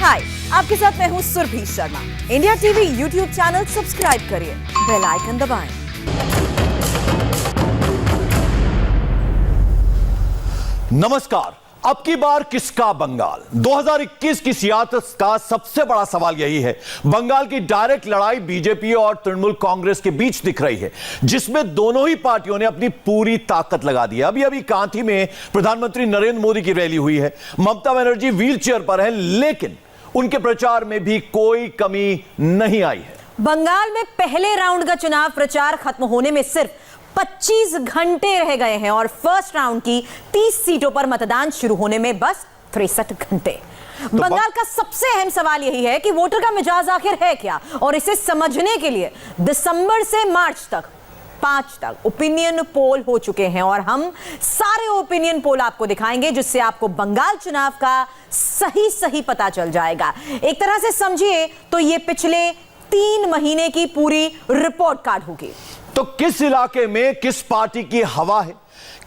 हाय, आपके साथ मैं हूं Surabhi Sharma. India TV YouTube channel subscribe करिए, बेल आइकन दबाएं। नमस्कार। अब की बार किसका बंगाल? 2021 की सियासत का सबसे बड़ा सवाल यही है। बंगाल की डायरेक्ट लड़ाई बीजेपी और तृणमूल कांग्रेस के बीच दिख रही है, जिसमें दोनों ही पार्टियों ने अपनी पूरी ताकत लगा दी है। अभी अभी कांठी में प्रधानमंत्री नरेंद्र मोदी की रैली हुई है। ममता बनर्जी व्हीलचेयर पर है, लेकिन उनके प्रचार में भी कोई कमी नहीं आई है। बंगाल में पहले राउंड का चुनाव प्रचार खत्म होने में सिर्फ 25 घंटे रह गए हैं और फर्स्ट राउंड की 30 सीटों पर मतदान शुरू होने में बस 63 घंटे। बंगाल का सबसे अहम सवाल यही है कि वोटर का मिजाज आखिर है क्या, और इसे समझने के लिए दिसंबर से मार्च तक 5 तक ओपिनियन पोल हो चुके हैं और हम सारे ओपिनियन पोल आपको दिखाएंगे, जिससे आपको बंगाल चुनाव का सही पता चल जाएगा। एक तरह से समझिए तो ये पिछले 3 महीने की पूरी रिपोर्ट कार्ड होगी। तो किस इलाके में किस पार्टी की हवा है,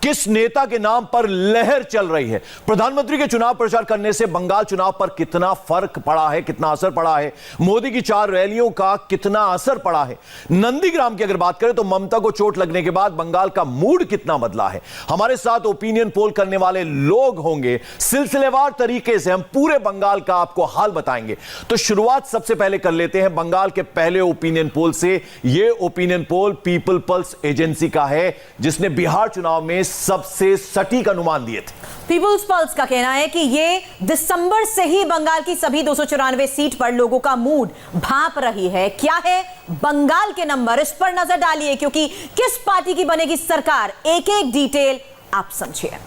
किस नेता के नाम पर लहर चल रही है, प्रधानमंत्री के चुनाव प्रचार करने से बंगाल चुनाव पर कितना फर्क पड़ा है, कितना असर पड़ा है, मोदी की 4 रैलियों का कितना असर पड़ा है, नंदीग्राम की अगर बात करें तो ममता को चोट लगने के बाद बंगाल का मूड कितना बदला है, हमारे साथ ओपिनियन पोल करने वाले लोग होंगे। सिलसिलेवार तरीके से हम पूरे बंगाल का आपको हाल बताएंगे। तो शुरुआत सबसे पहले कर लेते हैं बंगाल के पहले ओपिनियन पोल से। यह opinion poll people pulse agency का है, जिसने बिहार चुनाव में सबसे सटीक अनुमान दिए थे। पीपल्स पल्स का कहना है कि ये दिसंबर से ही बंगाल की सभी 294 सीट पर लोगों का मूड भांप रही है। क्या है बंगाल के नंबर, इस पर नजर डालिए, क्योंकि किस पार्टी की बनेगी सरकार, एक एक डिटेल आप समझिए।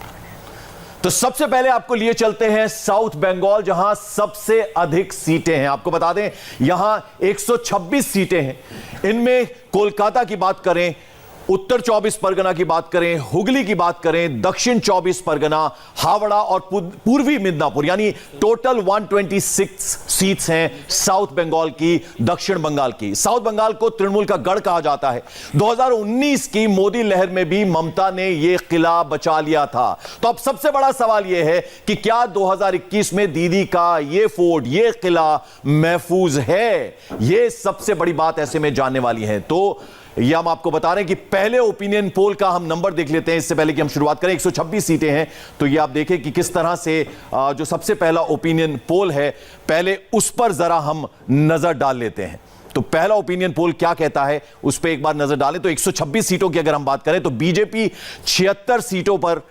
तो सबसे पहले आपको लिए चलते हैं साउथ बंगाल, जहां सबसे अधिक सीटें हैं। आपको बता दें यहां 126 सीटें हैं। इनमें कोलकाता की बात करें, उत्तर 24 परगना की बात करें, हुगली की बात करें, दक्षिण 24 परगना, हावड़ा और पूर्वी मिदनापुर, यानी टोटल 126 सीट्स हैं साउथ बंगाल की, दक्षिण बंगाल की। साउथ बंगाल को तृणमूल का गढ़ कहा जाता है। 2019 की मोदी लहर में भी ममता ने यह किला बचा लिया था। तो अब सबसे बड़ा सवाल यह है कि क्या 2021 में दीदी का यह फोर्ट, यह किला महफूज है? यह सबसे बड़ी बात ऐसे में जानने वाली है। तो ये हम आपको बता रहे हैं कि पहले ओपिनियन पोल का हम नंबर देख लेते हैं, इससे पहले कि हम शुरुआत करें। 126 सीटें हैं, तो ये आप देखें कि किस तरह से जो सबसे पहला ओपिनियन पोल है, पहले उस पर जरा हम नजर डाल लेते हैं। तो पहला ओपिनियन पोल क्या कहता है उस पर एक बार नजर डालें। तो 126 सीटों की अगर हम बात करें तो बीजेपी 76 सीटों पर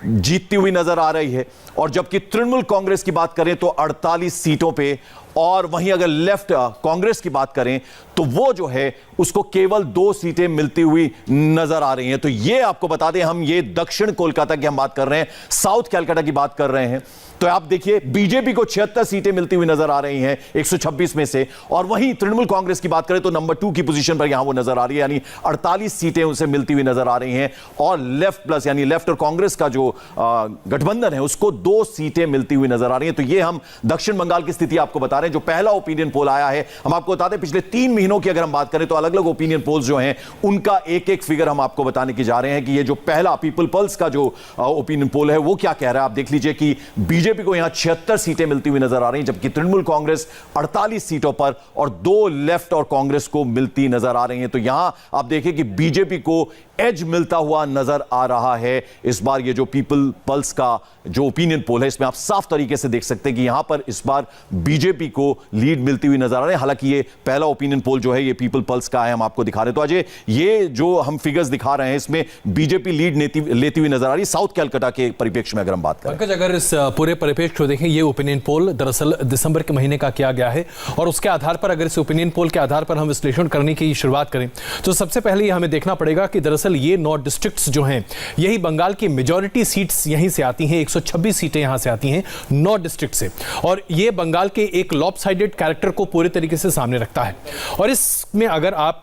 जीतती हुई नजर आ रही है, और जबकि तृणमूल कांग्रेस की बात करें तो 48 सीटों पे, और वहीं अगर लेफ्ट कांग्रेस की बात करें तो वो जो है उसको केवल 2 सीटें मिलती हुई नजर आ रही हैं। तो ये आपको बता दें, हम ये दक्षिण कोलकाता की हम बात कर रहे हैं, साउथ कलकत्ता की बात कर रहे हैं। तो आप देखिए बीजेपी को 76 सीटें मिलती हुई नजर आ रही हैं 126 में से, और वहीं तृणमूल कांग्रेस की बात करें तो नंबर 2 की पोजीशन पर यहां वो नजर आ रही है, यानी 48 सीटें उनसे मिलती हुई नजर आ रही हैं। और लेफ्ट प्लस यानी लेफ्ट और कांग्रेस का जो गठबंधन है उसको 2 सीटें मिलती हुई नजर आ रही हैं। तो ये हम दक्षिण बंगाल की स्थिति आपको बता रहे हैं। जो पहला ओपिनियन पोल आया है, हम आपको बता दें पिछले 3 महीनों की अगर हम बात करें तो अलग अलग ओपिनियन पोल्स जो हैं उनका एक एक फिगर हम आपको बताने की जा रहे हैं कि ये जो पहला पीपल पल्स का जो ओपिनियन पोल है वो क्या कह रहा है। आप देख लीजिए कि बीजेपी को यहां 76 सीटें मिलती हुई नजर आ रही हैं, जबकि तृणमूल कांग्रेस 48 सीटों पर और 2 लेफ्ट और कांग्रेस को मिलती नजर आ रही हैं। तो यहां आप देखिए कि बीजेपी को एज मिलता हुआ नजर आ रहा है इस बार। ये जो पीपल पल्स का जो ओपिनियन पोल है, इसमें आप साफ तरीके से देख सकते हैं कि यहां पर इस बार बीजेपी को लीड मिलती हुई नजर आ रही है। हालांकि ये पहला ओपिनियन पोल जो है ये पीपल पल्स का है, हम आपको दिखा रहे हैं। तो अजय, ये जो हम फिगर्स दिखा रहे हैं इसमें बीजेपी लीड लेती हुई नजर आ रही है साउथ कलकत्ता के परिप्रेक्ष्य में अगर हम बात करें। पंकज, अगर इस पूरे परिप्रेक्ष्य को देखें, ये ओपिनियन पोल दरअसल दिसंबर के महीने का किया गया है, और उसके आधार पर अगर इस ओपिनियन पोल के आधार पर हम विश्लेषण करने की शुरुआत करें तो सबसे पहले ये हमें देखना पड़ेगा कि दरअसल ये 9 डिस्ट्रिक्ट्स जो हैं यही बंगाल की मेजॉरिटी सीट्स यहीं से आती हैं। 126 सीटें यहां से आती हैं 9 डिस्ट्रिक्ट से, और ये बंगाल के एक लॉपसाइडेड कैरेक्टर को पूरे तरीके से सामने रखता है। और इसमें अगर आप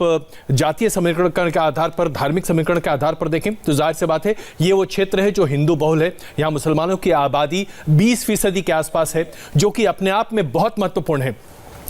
जातीय समीकरण के आधार पर, धार्मिक समीकरण के आधार पर देखें तो जाहिर सी बात है ये वो क्षेत्र है जो हिंदू बहुल है। यहां मुसलमानों की आबादी 20% के आसपास है, जो कि अपने आप में बहुत महत्वपूर्ण है।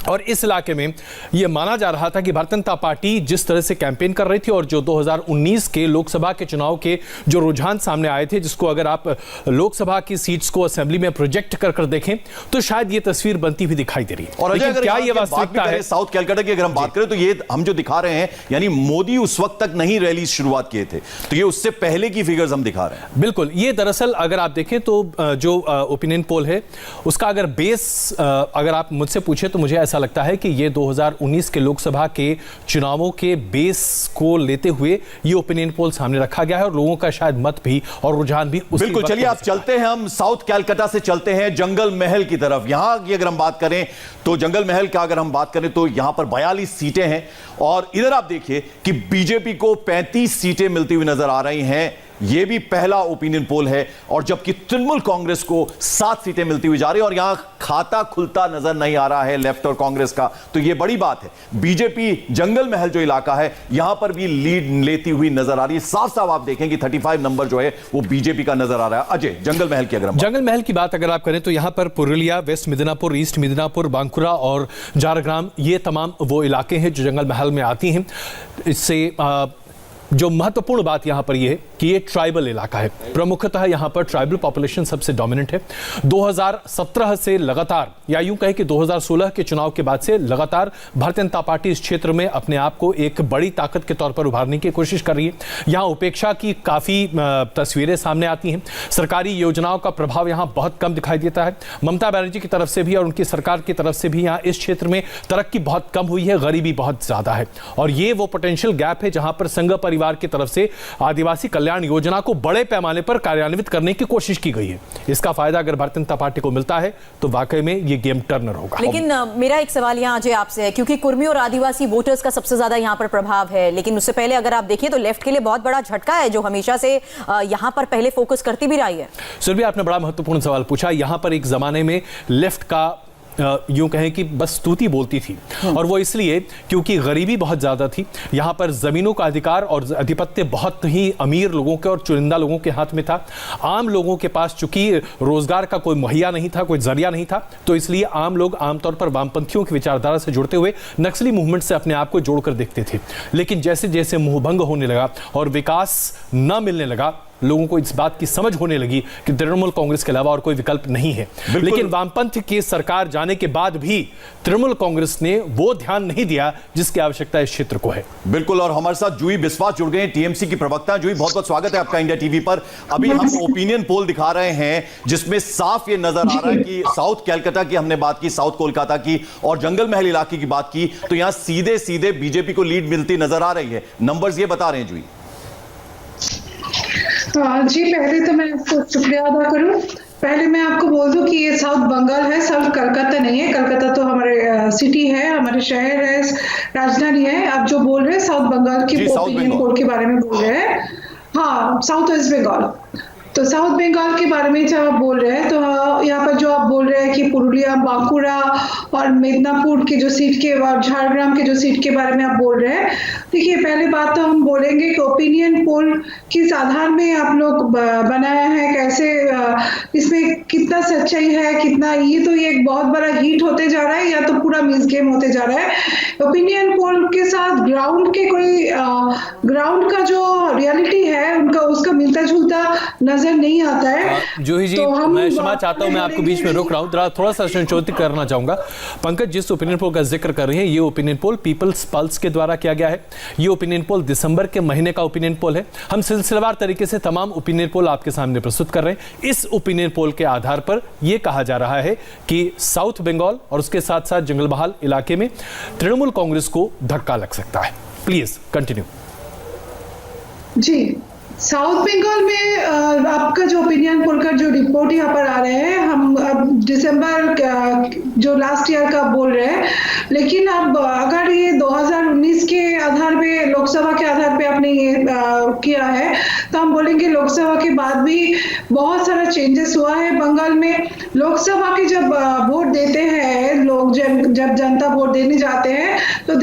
और इस इलाके में यह माना जा रहा था कि भारतीय जनता पार्टी जिस तरह से कैंपेन कर रही थी और जो 2019 के लोकसभा के चुनाव के जो रुझान सामने आए थे, जिसको अगर आप लोकसभा की सीट्स को असेंबली में प्रोजेक्ट कर देखें तो शायद ये तस्वीर बनती हुई दिखाई दे रही है। और लेकिन क्या ये वास्तविकता है? साउथ कैलकाटा की अगर हम बात करें तो ये हम जो दिखा रहे हैं, यानी मोदी उस वक्त तक नहीं रैली शुरुआत किए थे, तो ये उससे पहले की फिगर्स हम दिखा रहे हैं। बिल्कुल, ये दरअसल अगर आप देखें तो जो ओपिनियन पोल है उसका अगर बेस अगर आप मुझसे पूछे तो मुझे ऐसा लगता है कि ये 2019 के लोकसभा के चुनावों के बेस को लेते हुए ये ओपिनियन पोल सामने रखा गया है और लोगों का शायद मत भी और रुझान भी उसी बिल्कुल। चलिए आप चलते हैं, हम साउथ कैलकाटा से चलते हैं जंगल महल की तरफ। यहां की अगर हम बात करें तो जंगल महल का अगर हम बात करें तो यहां पर 42 सीटें हैं और इधर आप देखिए कि बीजेपी को 35 सीटें मिलती हुई नजर आ रही हैं। यह भी पहला ओपिनियन पोल है और जबकि तृणमूल कांग्रेस को 7 सीटें मिलती हुई जा रही है और यहां खाता खुलता नजर नहीं आ रहा है लेफ्ट और कांग्रेस का, तो यह बड़ी बात है। बीजेपी जंगल महल जो इलाका है यहां पर भी लीड लेती हुई नजर आ रही है। साफ साफ आप देखें कि 35 नंबर जो है वो बीजेपी का नजर आ रहा है। अजय, जंगल महल की अगर जंगल महल की बात अगर आप करें तो यहां पर पुरुलिया, वेस्ट मिदनापुर, ईस्ट मिदनापुर, बांकुरा और झारग्राम, ये तमाम वो इलाके हैं जो जंगल महल में आती हैं। इससे जो महत्वपूर्ण बात यहां पर यह है कि ये ट्राइबल इलाका है, प्रमुखतः यहां पर ट्राइबल पॉपुलेशन सबसे डोमिनेंट है। 2017 से लगातार, या यूं कहें कि 2016 के चुनाव के बाद से लगातार भारतीय जनता पार्टी इस क्षेत्र में अपने आप को एक बड़ी ताकत के तौर पर उभारने की कोशिश कर रही है। यहां उपेक्षा की काफी तस्वीरें सामने आती हैं। सरकारी योजनाओं का प्रभाव यहां बहुत कम दिखाई देता है। ममता बनर्जी की तरफ से भी और उनकी सरकार की तरफ से भी यहां इस क्षेत्र में तरक्की बहुत कम हुई है, गरीबी बहुत ज्यादा है और ये वो पोटेंशियल गैप है जहां पर संघ परिवार की तरफ से आदिवासी कल्याण योजना को बड़े पैमाने पर कार्यान्वित करने की कोशिश की गई है। इसका फायदा अगर भारतीय जनता पार्टी को मिलता है तो वाकई में ये गेम टर्नर होगा। लेकिन मेरा एक सवाल यहाँ अजय आपसे है, क्योंकि कुर्मी और आदिवासी वोटर्स का सबसे ज्यादा यहाँ पर प्रभाव है, लेकिन उससे पहले अगर आप देखिए तो लेफ्ट के लिए बहुत बड़ा झटका है जो हमेशा से यहाँ पर पहले फोकस करती भी रही है। सुरभि, आपने बड़ा महत्वपूर्ण सवाल पूछा। यहाँ पर एक जमाने में लेफ्ट का यूं कहें कि बस स्तुति बोलती थी और वो इसलिए क्योंकि गरीबी बहुत ज़्यादा थी। यहाँ पर ज़मीनों का अधिकार और आधिपत्य बहुत ही अमीर लोगों के और चुनिंदा लोगों के हाथ में था। आम लोगों के पास चूंकि रोजगार का कोई मुहैया नहीं था, कोई जरिया नहीं था, तो इसलिए आम लोग आमतौर पर वामपंथियों की विचारधारा से जुड़ते हुए नक्सली मूवमेंट से अपने आप को जोड़कर देखते थे। लेकिन जैसे जैसे मुंहभंग होने लगा और विकास न मिलने लगा, लोगों को इस बात की समझ होने लगी कि तृणमूल कांग्रेस के अलावा और कोई विकल्प नहीं है। लेकिन वामपंथ की सरकार जाने के बाद भी तृणमूल कांग्रेस ने वो ध्यान नहीं दिया जिसकी आवश्यकता इस क्षेत्र को है। बिल्कुल, और हमारे साथ जूही बिस्वास जुड़ गए हैं, टीएमसी की प्रवक्ता। जूही, बहुत बहुत स्वागत है आपका इंडिया टीवी पर। अभी हम ओपिनियन पोल दिखा रहे हैं जिसमें साफ ये नजर आ रहा है कि साउथ कैलकाटा की हमने बात की, साउथ कोलकाता की और जंगल महल इलाके की बात की, तो यहां सीधे सीधे बीजेपी को लीड मिलती नजर आ रही है। नंबर्स ये बता रहे हैं जूही। जी, पहले तो मैं आपको शुक्रिया अदा करूं। पहले मैं आपको बोल दूं कि ये साउथ बंगाल है, साउथ कलकत्ता नहीं है। कलकत्ता तो हमारे सिटी है, हमारे शहर है, राजधानी है। आप जो बोल रहे हैं साउथ बंगाल की ओपिनियन पोल के बारे में बोल रहे हैं। हाँ, साउथ वेस्ट बंगाल। तो साउथ बंगाल के बारे में जब आप बोल रहे हैं तो यहाँ पर जो आप बोल रहे हैं कि पुरुलिया, बांकुरा और मिदनापुर की जो सीट के और झारग्राम के जो सीट के बारे में आप बोल रहे हैं, देखिए पहले बात तो हम बोलेंगे कि ओपिनियन पोल किस आधार में आप लोग बनाया है, कैसे इसमें कितना सच्चाई है, कितना ये तो ये एक बहुत बड़ा हिट होते जा रहा है या तो पूरा मिस गेम होते जा रहा है। ओपिनियन पोल के साथ ग्राउंड के कोई ग्राउंड का जो रियलिटी है उनका उसका मिलता जुलता नजर नहीं आता है। जूही जी, तो मैं क्षमा चाहता हूं, मैं आपको बीच में रोक रहा हूं, थोड़ा सा संशोधित करना चाहूंगा। पंकज, जिस ओपिनियन पोल का जिक्र कर रहे हैं ये ओपिनियन पोल पीपल्स पल्स के द्वारा किया गया है। ये ओपिनियन पोल दिसंबर के महीने का ओपिनियन पोल है। हम सिलसिलेवार तरीके से तमाम ओपिनियन पोल आपके सामने प्रस्तुत कर रहे हैं। इस ओपिनियन पोल के आधार पर यह कहा जा रहा है कि साउथ बंगाल और उसके साथ साथ जंगल बहाल इलाके में तृणमूल कांग्रेस को धक्का लग सकता है। Please continue. जी, साउथ बंगाल में आपका जो ओपिनियन पोल का जो रिपोर्ट यहाँ पर आ रहे हैं, हम अब दिसंबर जो लास्ट ईयर का बोल रहे हैं, लेकिन अब अगर ये 2019 के आधार पे, लोकसभा के आधार पे आपने ये किया है, तो हम बोलेंगे लोकसभा के बाद भी बहुत सारा चेंजेस हुआ है बंगाल में। लोकसभा के जब वोट देते हैं लोग, जब जब जनता वोट देने जाते हैं तो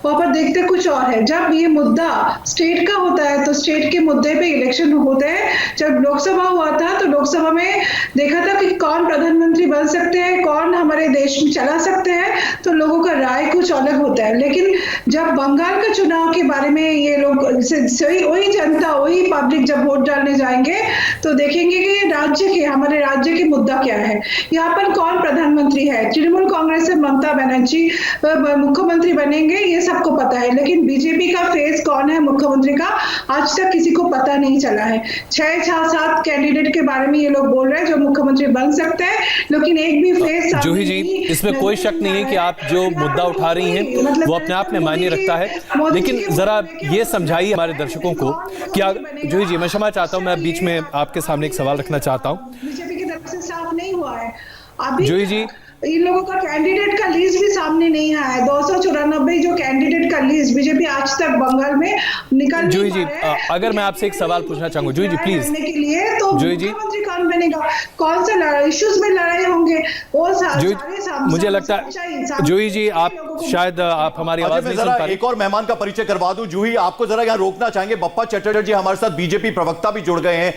वहाँ पर देखते कुछ और है। जब ये मुद्दा स्टेट का होता है तो स्टेट के मुद्दे पे इलेक्शन होते हैं। जब लोकसभा हुआ था तो लोकसभा में देखा था कि कौन प्रधानमंत्री बन सकते हैं, कौन हमारे देश में चला सकते हैं, तो लोगों का राय कुछ अलग होता है। लेकिन जब बंगाल का चुनाव के बारे में ये लोग वही जनता वही पब्लिक जब वोट डालने जाएंगे तो देखेंगे कि हमारे राज्य के मुद्दा क्या है, यहाँ पर कौन प्रधानमंत्री है। तृणमूल कांग्रेस से ममता बनर्जी मुख्यमंत्री बनेंगे ये सबको पता है, लेकिन बीजेपी का फेस कौन है मुख्यमंत्री का आज तक किसी को पता नहीं चला है। 6-7 कैंडिडेट के बारे में ये लोग बोल रहे हैं जो मुख्यमंत्री बन सकते हैं, लेकिन एक भी फेस जूही जी, इसमें कोई शक नहीं है कि आप जो मुद्दा उठा रही हैं वो अपने आप में मायने रखता है, लेकिन जरा ये समझाइए हमारे दर्शकों को क्या। जूही जी, मैं क्षमा चाहता हूं, मैं बीच में आपके सामने एक सवाल रखना चाहता हूं। बीजेपी की तरफ से साफ नहीं हुआ है अभी। जूही जी, इन लोगों का कैंडिडेट का लिस्ट भी सामने नहीं आया है। 294 जो कैंडिडेट का लिस्ट बीजेपी आज तक बंगाल में निकल नहीं जूही जी, पा रहा है। अगर मैं आपसे एक सवाल पूछना चाहूंगा, जूही जी प्लीज, के लिए तो जूही जी, मुख्यमंत्री कौन बनेगा, कौन से इश्यूज में लड़ाई होंगे वो सारे मुझे लगता है जूही जी आप शायद आप हमारी आवाज नहीं सुन पा रहे। एक और मेहमान का परिचय करवा दूं। जूही, आपको जरा यहां रोकना चाहेंगे। बप्पा चटर्जी हमारे साथ बीजेपी प्रवक्ता भी जुड़ गए हैं।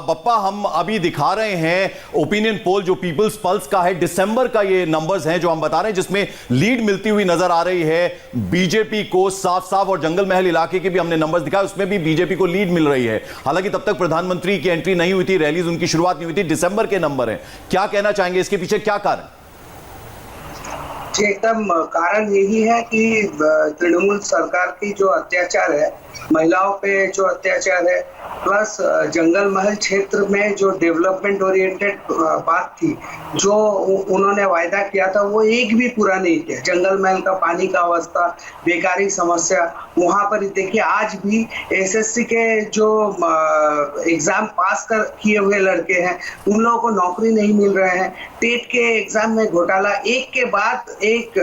बप्पा, हम अभी दिखा रहे हैं ओपिनियन पोल जो पीपल्स पल्स का है, दिसंबर का ये नंबर्स हैं जो हम बता रहे हैं, जिसमें लीड मिलती हुई नजर आ रही है बीजेपी को साफ साफ, और जंगल महल इलाके के भी हमने नंबर्स दिखाए उसमें भी बीजेपी को लीड मिल रही है। हालांकि तब तक प्रधानमंत्री की एंट्री नहीं हुई थी, रैलीज उनकी शुरुआत नहीं हुई थी। दिसंबर के नंबर हैं, क्या कहना चाहेंगे इसके पीछे क्या कारण? जी, एकदम कारण यही है कि तृणमूल सरकार की जो अत्याचार है, महिलाओं पे जो अत्याचार है, प्लस जंगल महल क्षेत्र में जो डेवलपमेंट ओरिएंटेड बात थी, जो उन्होंने वायदा किया था वो एक भी पूरा नहीं किया। जंगल महल का पानी का अवस्था, बेकारी समस्या, वहां पर देखिए आज भी एसएससी के जो एग्जाम पास किए हुए लड़के हैं उन लोगों को नौकरी नहीं मिल रहे हैं। टेट के एग्जाम में घोटाला, एक के बाद एक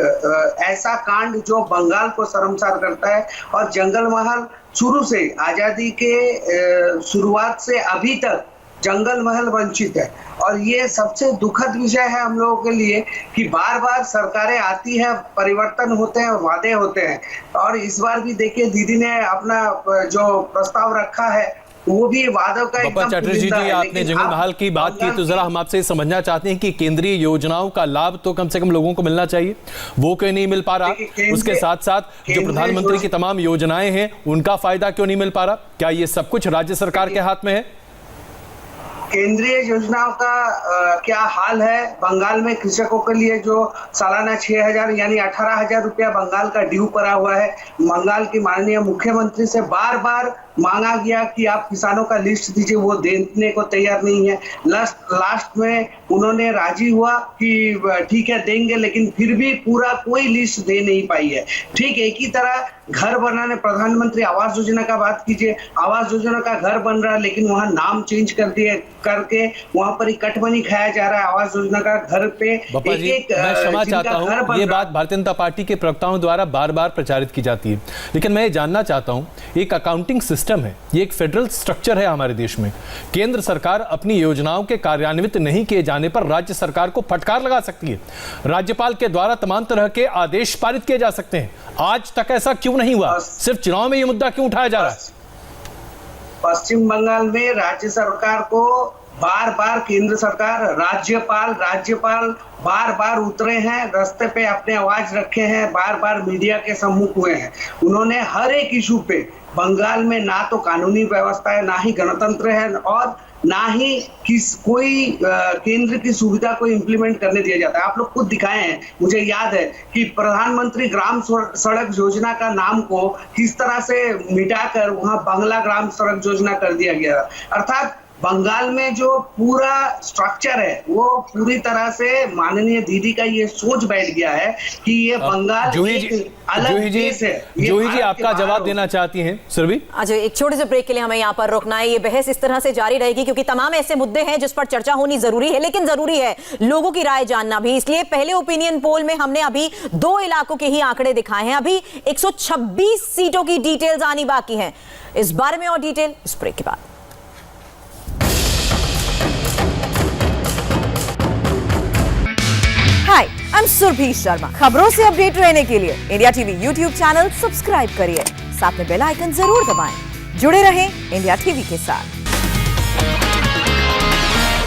ऐसा कांड जो बंगाल को शर्मसार करता है। और जंगल महल शुरू से, आजादी के शुरुआत से अभी तक जंगल महल वंचित है। और ये सबसे दुखद विषय है हम लोगों के लिए कि बार बार सरकारें आती है, परिवर्तन होते हैं, वादे होते हैं, और इस बार भी देखिए दीदी ने अपना जो प्रस्ताव रखा है वो भी वादों का बप्पा चटर्जी जी, आपने जंगल महल की बात की तो जरा हम आपसे समझना चाहते हैं कि केंद्रीय योजनाओं का लाभ तो कम से कम लोगों को मिलना चाहिए, वो क्यों नहीं मिल पा रहा? उसके साथ साथ जो प्रधानमंत्री की तमाम योजनाएं हैं उनका फायदा क्यों नहीं मिल पा रहा? क्या ये सब कुछ राज्य सरकार के हाथ में है? केंद्रीय योजनाओं का क्या हाल है? बंगाल में कृषकों के लिए जो सालाना 6,000 यानी 18,000 रुपया बंगाल का ड्यू पड़ा हुआ है, बंगाल की माननीय मुख्यमंत्री से बार बार मांगा गया कि आप किसानों का लिस्ट दीजिए, वो देने को तैयार नहीं है। लास्ट में उन्होंने राजी हुआ कि ठीक है देंगे, लेकिन फिर भी पूरा कोई लिस्ट दे नहीं पाई है। ठीक एक ही तरह घर बनाने, प्रधानमंत्री आवास योजना का बात कीजिए, आवास योजना का घर बन रहा है लेकिन वहां नाम चेंज कर दिए करके वहां पर ही कटमनी खाया जा रहा है। आवास योजना का घर पे बप्पा जी, मैं क्षमा चाहता हूं, ये बात भारतीय जनता पार्टी के प्रवक्ताओं द्वारा बार बार प्रचारित की जाती है, लेकिन मैं ये जानना चाहता हूं, एक अकाउंटिंग सिस्टम है, ये एक फेडरल स्ट्रक्चर है हमारे देश में। केंद्र सरकार अपनी योजनाओं के कार्यान्वित नहीं किए जाने पर राज्य सरकार को फटकार लगा सकती है। राज्यपाल के द्वारा तमाम तरह के आदेश पारित किए जा सकते हैं। आज तक ऐसा क्यों नहीं हुआ? सिर्फ चुनाव में ये मुद्दा क्यों उठाया जा रहा है? पश्चिम बंगाल में राज्य सरकार को बार बार केंद्र सरकार, राज्यपाल बार बार उतरे हैं रास्ते पे, अपने आवाज रखे हैं, बार बार मीडिया के सम्मुख हुए हैं। उन्होंने हर एक इशू पे, बंगाल में ना तो कानूनी व्यवस्था है, ना ही गणतंत्र है, और ना ही कोई केंद्र की सुविधा को इम्प्लीमेंट करने दिया जाता है। आप लोग खुद दिखाए हैं, मुझे याद है कि प्रधानमंत्री ग्राम सड़क योजना का नाम को किस तरह से मिटाकर वहां बांग्ला ग्राम सड़क योजना कर दिया गया। अर्थात बंगाल में जो पूरा स्ट्रक्चर है वो पूरी तरह से माननीय दीदी का ये सोच बैठ गया है कि ये बंगाल एक अलग देश है। जूही जी आपका जवाब देना चाहती हैं सुरभि? अच्छा, एक छोटे से ब्रेक के लिए हमें यहाँ पर रोकना है। ये बहस इस तरह से जारी रहेगी क्योंकि तमाम ऐसे मुद्दे हैं जिस पर चर्चा होनी जरूरी है, लेकिन जरूरी है लोगों की राय जानना भी। इसलिए पहले ओपिनियन पोल में हमने अभी 2 इलाकों के ही आंकड़े दिखाए हैं, अभी 126 सीटों की डिटेल्स आनी बाकी है। इस बारे में और डिटेल इस ब्रेक के बाद। Hi, I am Surabhi Sharma. खबरों से अपडेट रहने के लिए India TV YouTube channel subscribe करिए, साथ में बेल आइकन जरूर दबाएं। जुड़े रहें इंडिया टीवी के साथ।